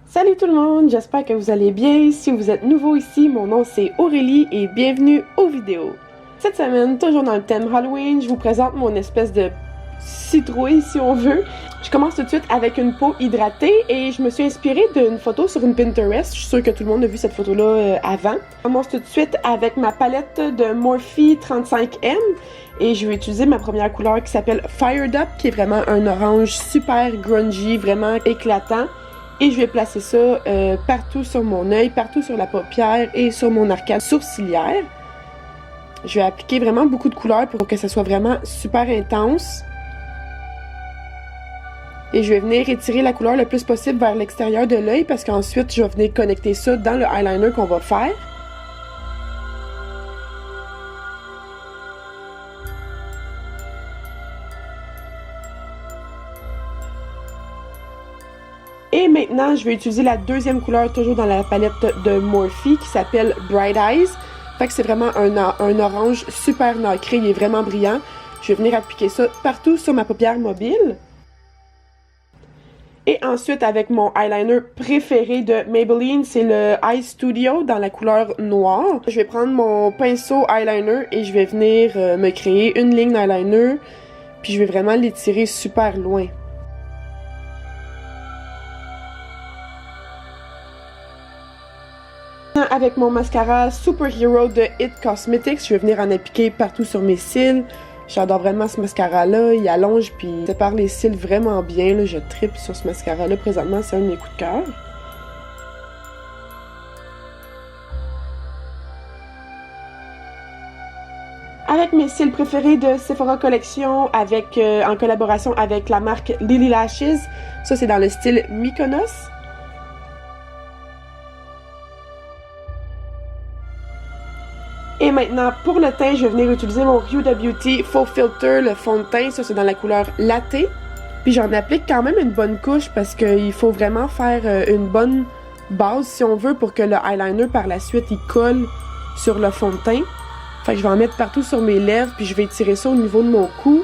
Salut tout le monde, j'espère que vous allez bien. Si vous êtes nouveau ici, mon nom c'est Aurélie et bienvenue aux vidéos. Cette semaine, toujours dans le thème Halloween, je vous présente mon espèce de citrouille si on veut. Je commence tout de suite avec une peau hydratée et je me suis inspirée d'une photo sur une Pinterest. Je suis sûre que tout le monde a vu cette photo-là avant. Je commence tout de suite avec ma palette de Morphe 35M et je vais utiliser ma première couleur qui s'appelle Fired Up, qui est vraiment un orange super grungy, vraiment éclatant. Et je vais placer ça partout sur mon œil, partout sur la paupière et sur mon arcade sourcilière. Je vais appliquer vraiment beaucoup de couleurs pour que ça soit vraiment super intense. Et je vais venir étirer la couleur le plus possible vers l'extérieur de l'œil parce qu'ensuite, je vais venir connecter ça dans le eyeliner qu'on va faire. Et maintenant, je vais utiliser la deuxième couleur, toujours dans la palette de Morphe, qui s'appelle Bright Eyes. Fait que c'est vraiment un orange super nacré, il est vraiment brillant. Je vais venir appliquer ça partout sur ma paupière mobile. Et ensuite, avec mon eyeliner préféré de Maybelline, c'est le Eye Studio dans la couleur noire. Je vais prendre mon pinceau eyeliner et je vais venir me créer une ligne d'eyeliner. Puis je vais vraiment l'étirer super loin. Avec mon mascara Superhero de It Cosmetics, je vais venir en appliquer partout sur mes cils. J'adore vraiment ce mascara-là, il allonge puis il sépare les cils vraiment bien. Là. Je tripe sur ce mascara-là présentement, c'est un de mes coups de cœur. Avec mes cils préférés de Sephora Collection, en collaboration avec la marque Lily Lashes, ça c'est dans le style Mykonos. Et maintenant, pour le teint, je vais venir utiliser mon Huda Beauty Faux Filter, le fond de teint. Ça, c'est dans la couleur Latte. Puis j'en applique quand même une bonne couche parce qu'il faut vraiment faire une bonne base, si on veut, pour que le eyeliner, par la suite, il colle sur le fond de teint. Fait que je vais en mettre partout sur mes lèvres, puis je vais étirer ça au niveau de mon cou.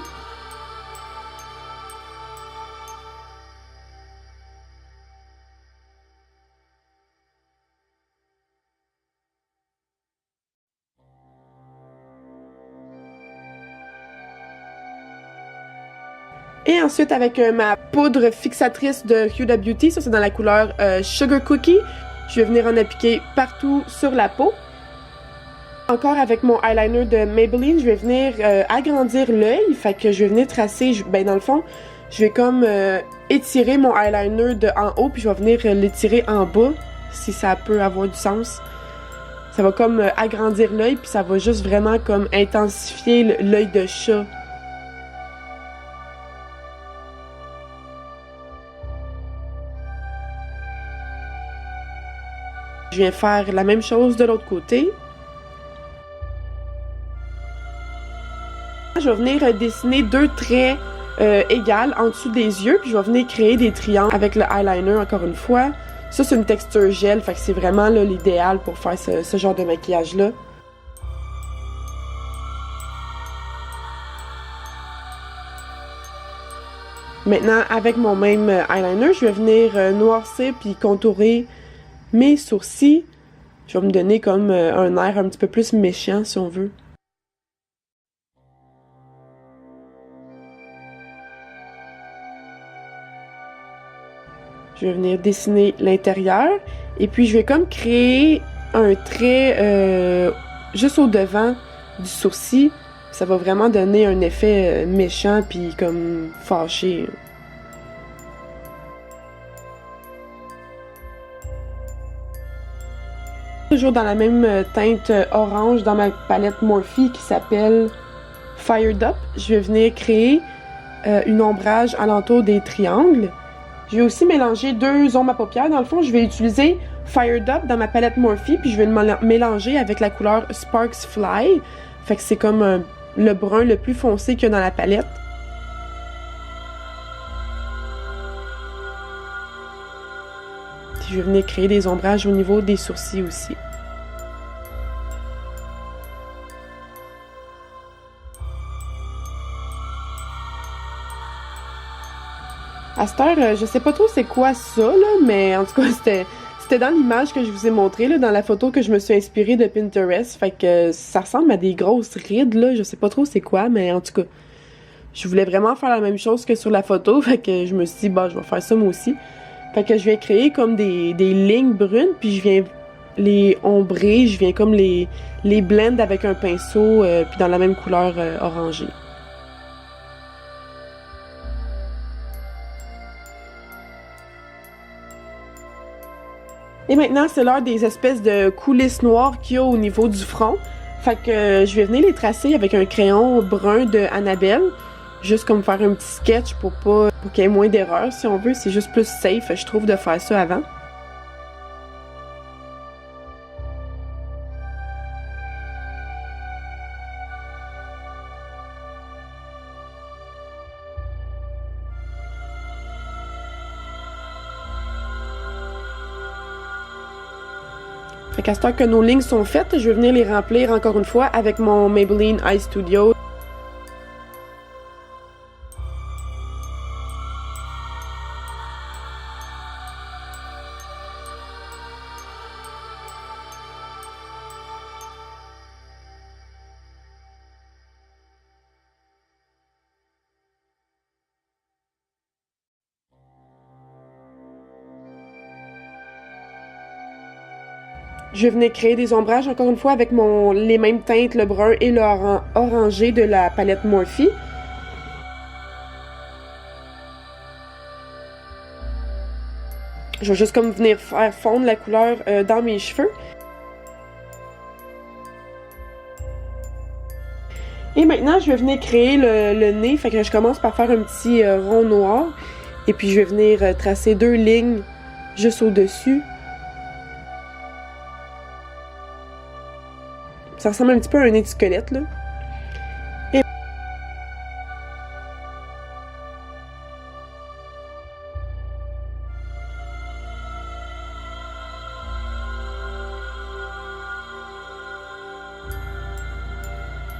Et ensuite, avec ma poudre fixatrice de Huda Beauty, ça c'est dans la couleur Sugar Cookie, je vais venir en appliquer partout sur la peau. Encore avec mon eyeliner de Maybelline, je vais venir agrandir l'œil, fait que je vais venir tracer, ben dans le fond, je vais comme étirer mon eyeliner de en haut, puis je vais venir l'étirer en bas, si ça peut avoir du sens. Ça va comme agrandir l'œil, puis ça va juste vraiment comme intensifier l'œil de chat. Je viens faire la même chose de l'autre côté. Je vais venir dessiner deux traits égales en dessous des yeux, puis je vais venir créer des triangles avec le eyeliner encore une fois. Ça, c'est une texture gel, fait que c'est vraiment l'idéal pour faire ce genre de maquillage-là. Maintenant, avec mon même eyeliner, je vais venir noircir puis contourer mes sourcils. Je vais me donner comme un air un petit peu plus méchant, si on veut. Je vais venir dessiner l'intérieur. Et puis, je vais comme créer un trait juste au devant du sourcil. Ça va vraiment donner un effet méchant puis comme fâché. Toujours dans la même teinte orange dans ma palette Morphe qui s'appelle Fired Up. Je vais venir créer une ombrage alentour des triangles. Je vais aussi mélanger deux ombres à paupières. Dans le fond, je vais utiliser Fired Up dans ma palette Morphe, puis je vais le mélanger avec la couleur Sparks Fly. Fait que c'est comme le brun le plus foncé qu'il y a dans la palette. Je vais venir créer des ombrages au niveau des sourcils aussi. À cette heure, je sais pas trop c'est quoi ça, là, mais en tout cas, c'était dans l'image que je vous ai montrée, là, dans la photo que je me suis inspirée de Pinterest. Fait que ça ressemble à des grosses rides, là. Je sais pas trop c'est quoi, mais en tout cas, je voulais vraiment faire la même chose que sur la photo. Fait que je me suis dit, bah, je vais faire ça moi aussi. Fait que je viens créer comme des lignes brunes, puis je viens les ombrer, je viens comme les blend avec un pinceau, puis dans la même couleur orangée. Et maintenant, c'est l'heure des espèces de coulisses noires qu'il y a au niveau du front. Fait que je vais venir les tracer avec un crayon brun de Annabelle. Juste comme faire un petit sketch pour qu'il y ait moins d'erreurs, si on veut. C'est juste plus safe, je trouve, de faire ça avant. Fait qu'à ce temps que nos lignes sont faites, je vais venir les remplir encore une fois avec mon Maybelline Eye Studio. Je venais créer des ombrages encore une fois avec les mêmes teintes, le brun et le orangé de la palette Morphe. Je vais juste comme venir faire fondre la couleur dans mes cheveux. Et maintenant, je vais venir créer le nez. Fait que je commence par faire un petit rond noir. Et puis je vais venir tracer 2 lignes juste au-dessus. Ça ressemble un petit peu à un nez de squelette, là.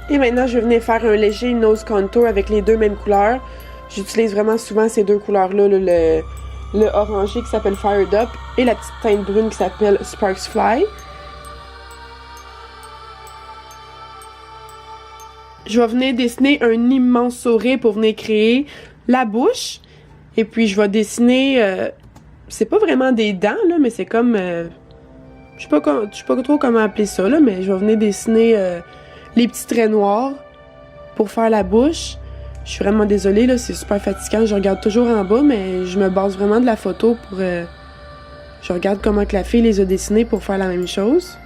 Et maintenant, je vais venir faire un léger nose contour avec les 2 mêmes couleurs. J'utilise vraiment souvent ces 2 couleurs-là, le orangé qui s'appelle Fired Up et la petite teinte brune qui s'appelle Sparks Fly. Je vais venir dessiner un immense sourire pour venir créer la bouche. Et puis, je vais dessiner... c'est pas vraiment des dents, là, mais c'est comme... je sais pas trop comment appeler ça, là, mais je vais venir dessiner les petits traits noirs pour faire la bouche. Je suis vraiment désolée, là, c'est super fatigant. Je regarde toujours en bas, mais je me base vraiment de la photo pour... je regarde comment que la fille les a dessinés pour faire la même chose.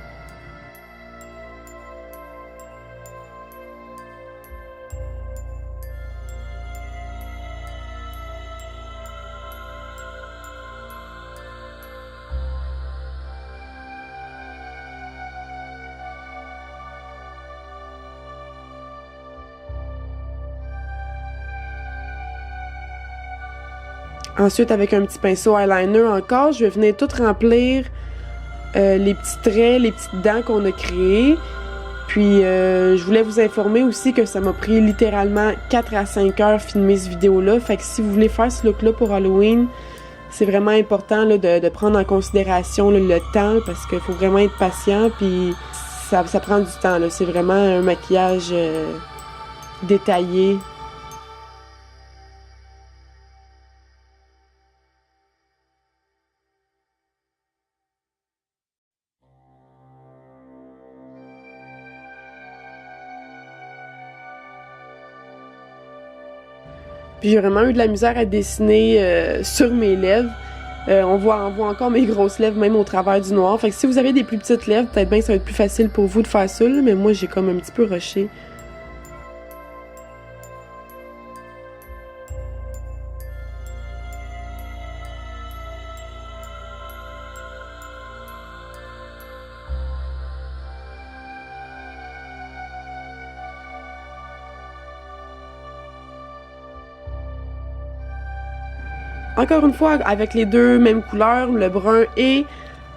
Ensuite, avec un petit pinceau eyeliner encore, je vais venir tout remplir les petits traits, les petites dents qu'on a créées. Puis, je voulais vous informer aussi que ça m'a pris littéralement 4 à 5 heures filmer cette vidéo-là. Fait que si vous voulez faire ce look-là pour Halloween, c'est vraiment important là, de prendre en considération là, le temps parce qu'il faut vraiment être patient. Puis, ça prend du temps. C'est vraiment un maquillage détaillé. Puis j'ai vraiment eu de la misère à dessiner sur mes lèvres. On voit encore mes grosses lèvres, même au travers du noir. Fait que si vous avez des plus petites lèvres, peut-être bien que ça va être plus facile pour vous de faire ça, là, mais moi j'ai comme un petit peu rushé. Encore une fois, avec les 2 mêmes couleurs, le brun et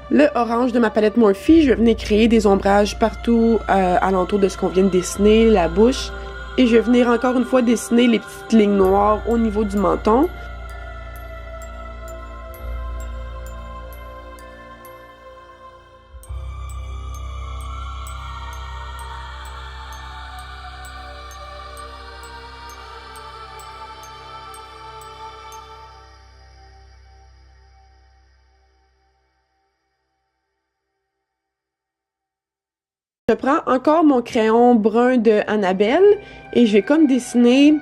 le orange de ma palette Morphe, je vais venir créer des ombrages partout alentour de ce qu'on vient de dessiner, la bouche. Et je vais venir encore une fois dessiner les petites lignes noires au niveau du menton. Je prends encore mon crayon brun de Annabelle et je vais comme dessiner,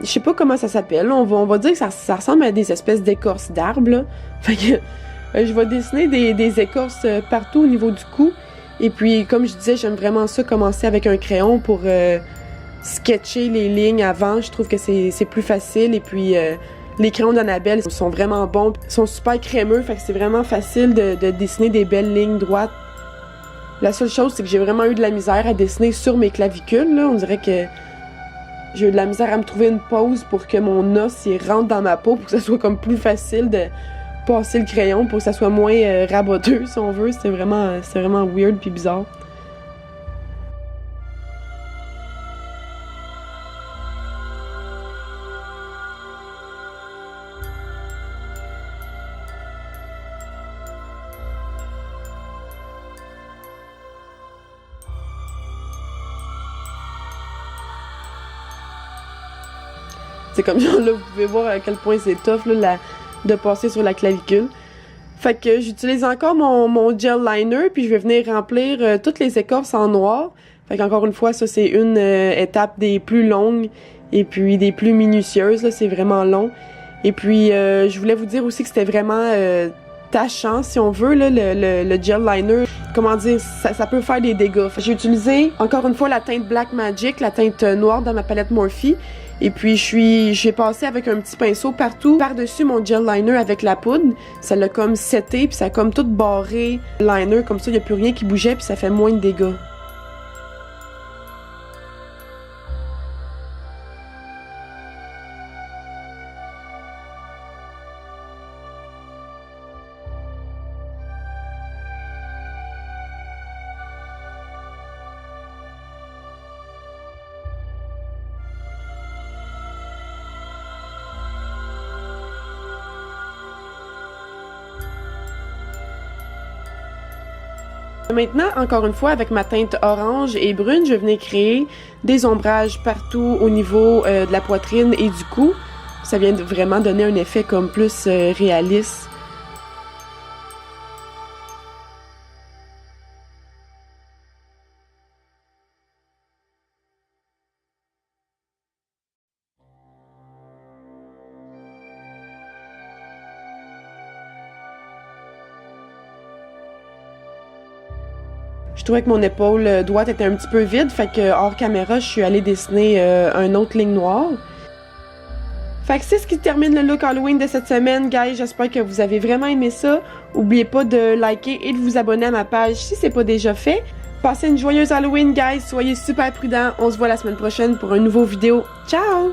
je sais pas comment ça s'appelle, on va dire que ça ressemble à des espèces d'écorces d'arbres. Fait que je vais dessiner des écorces partout au niveau du cou. Et puis, comme je disais, j'aime vraiment ça, commencer avec un crayon pour sketcher les lignes avant. Je trouve que c'est plus facile. Et puis, les crayons d'Annabelle sont vraiment bons. Ils sont super crémeux, fait que c'est vraiment facile de dessiner des belles lignes droites. La seule chose, c'est que j'ai vraiment eu de la misère à dessiner sur mes clavicules, là. On dirait que j'ai eu de la misère à me trouver une pose pour que mon os il rentre dans ma peau, pour que ça soit comme plus facile de passer le crayon, pour que ça soit moins raboteux, si on veut. C'est vraiment weird puis bizarre. C'est comme genre là, vous pouvez voir à quel point c'est tough là, de passer sur la clavicule. Fait que j'utilise encore mon gel liner, puis je vais venir remplir toutes les écorces en noir. Fait qu'encore une fois, ça c'est une étape des plus longues et puis des plus minutieuses, là, c'est vraiment long. Et puis je voulais vous dire aussi que c'était vraiment tachant, si on veut, là, le gel liner. Comment dire, ça peut faire des dégâts. J'ai utilisé encore une fois la teinte Black Magic, la teinte noire dans ma palette Morphe. Et puis j'ai passé avec un petit pinceau partout par-dessus mon gel liner avec la poudre. Ça l'a comme setté, puis ça a comme tout barré le liner, comme ça il n'y a plus rien qui bougeait, puis ça fait moins de dégâts. Maintenant, encore une fois, avec ma teinte orange et brune, je vais venir créer des ombrages partout au niveau de la poitrine et du cou. Ça vient de vraiment donner un effet comme plus réaliste. Je trouvais que mon épaule droite était un petit peu vide, fait que hors caméra, je suis allée dessiner un autre ligne noire. Fait que c'est ce qui termine le look Halloween de cette semaine, guys. J'espère que vous avez vraiment aimé ça. N'oubliez pas de liker et de vous abonner à ma page si c'est pas déjà fait. Passez une joyeuse Halloween, guys. Soyez super prudents. On se voit la semaine prochaine pour une nouvelle vidéo. Ciao!